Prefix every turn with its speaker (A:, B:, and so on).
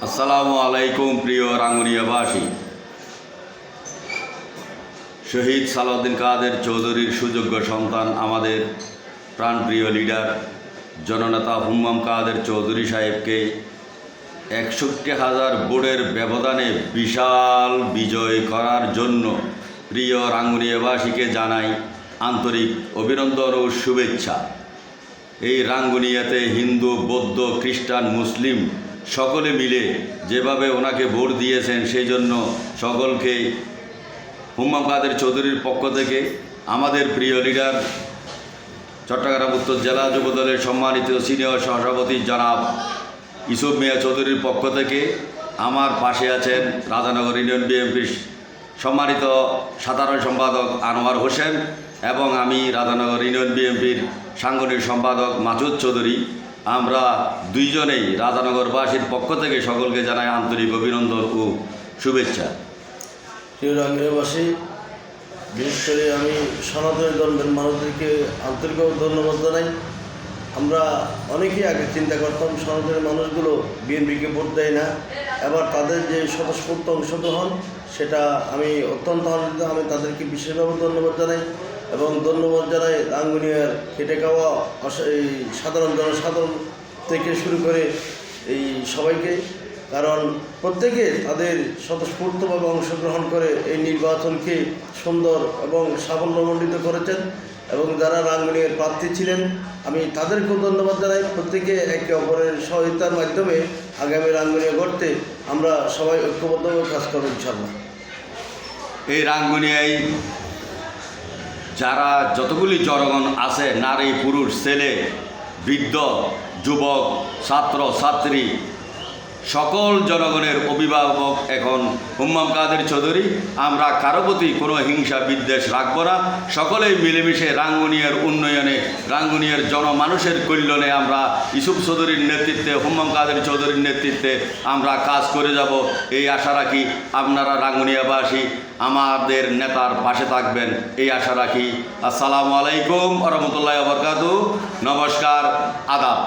A: আসসালামু আলাইকুম প্রিয় রাঙ্গুনিয়াবাসী। শহীদ সালাউদ্দিন কাদের চৌধুরীর সুযোগ্য সন্তান আমাদের প্রাণপ্রিয় লিডার জননেতা হুম্মাম কাদের চৌধুরী সাহেবকে ৬১,০০০ ভোটের ব্যবধানে বিশাল বিজয় করার জন্য প্রিয় রাঙ্গুনিয়াবাসীকে জানাই আন্তরিক অভিনন্দন ও শুভেচ্ছা। এই রাঙ্গুনিয়াতে হিন্দু, বৌদ্ধ, খ্রিস্টান, মুসলিম সকলে মিলে যেভাবে ওনাকে ভোট দিয়েছেন, সেই জন্য সকলকে হুম্মাম কাদের চৌধুরীর পক্ষ থেকে আমাদের প্রিয় লিডার চট্টগ্রাম উত্তর জেলা যুবদলের সম্মানিত সিনিয়র সহসভাপতি জনাব ইউসুফ মিয়া চৌধুরীর পক্ষ থেকে, আমার পাশে আছেন রাজানগর ইউনিয়ন বিএনপির সম্মানিত সাধারণ সম্পাদক আনোয়ার হোসেন এবং আমি রাজানগর ইউনিয়ন বিএনপির সাংগঠনিক সম্পাদক মাসুদ চৌধুরী। আমরা দুইজনেই রাজানগরবাসীর পক্ষ থেকে সকলকে জানাই আন্তরিক অভিনন্দন ও শুভেচ্ছা।
B: প্রিয় রাঙ্গুনিয়াবাসী, বিশেষ করে আমি সনাতনী ধর্মের মানুষদেরকে আন্তরিক ধন্যবাদ জানাই। আমরা অনেকেই আগে চিন্তা করতাম সনাতনী মানুষগুলো বিএনপিকে ভোট দেয় না, এবার তাদের যে স্বতঃস্ফূর্ত অংশগ্রহণ সেটা আমি অত্যন্ত আনন্দিত। আমি তাদেরকে বিশেষভাবে ধন্যবাদ জানাই এবং ধন্যবাদ জানাই রাঙ্গুনিয়ার খেটে খাওয়া এই সাধারণ জনসাধারণ থেকে শুরু করে এই সবাইকে, কারণ প্রত্যেকে তাদের স্বতঃস্ফূর্তভাবে অংশগ্রহণ করে এই নির্বাচনকে সুন্দর এবং সাফল্যমণ্ডিত করেছেন এবং যারা রাঙ্গুনিয়ার প্রার্থী ছিলেন আমি তাদেরকেও ধন্যবাদ জানাই। প্রত্যেকে একে অপরের সহযোগিতার মাধ্যমে আগামী রাঙ্গুনিয়া গড়তে আমরা সবাই ঐক্যবদ্ধভাবে কাজ করব ইনশাআল্লাহ।
A: এই রাঙ্গুনিয়ায় যারা যতগুলি জনগণ আছে, নারী, পুরুষ, ছেলে, বৃদ্ধ, যুবক, ছাত্র, ছাত্রী, সকল জনগণের অভিভাবক এখন হুম্মাম কাদের চৌধুরী। আমরা কারো প্রতি কোনো হিংসা বিদ্বেষ রাখব না। সকলেই মিলেমিশে রাঙ্গুনিয়ার উন্নয়নে, রাঙ্গুনিয়ার জনমানুষের কল্যাণে আমরা ইউসুফ চৌধুরীর নেতৃত্বে, হুম্মাম কাদের চৌধুরীর নেতৃত্বে আমরা কাজ করে যাব, এই আশা রাখি। আপনারা রাঙ্গুনিয়াবাসী আমাদের নেতার পাশে থাকবেন, এই আশা রাখি। আসসালামু আলাইকুম ওয়া রাহমাতুল্লাহি ওয়া বারাকাতুহু। নমস্কার, আদাব।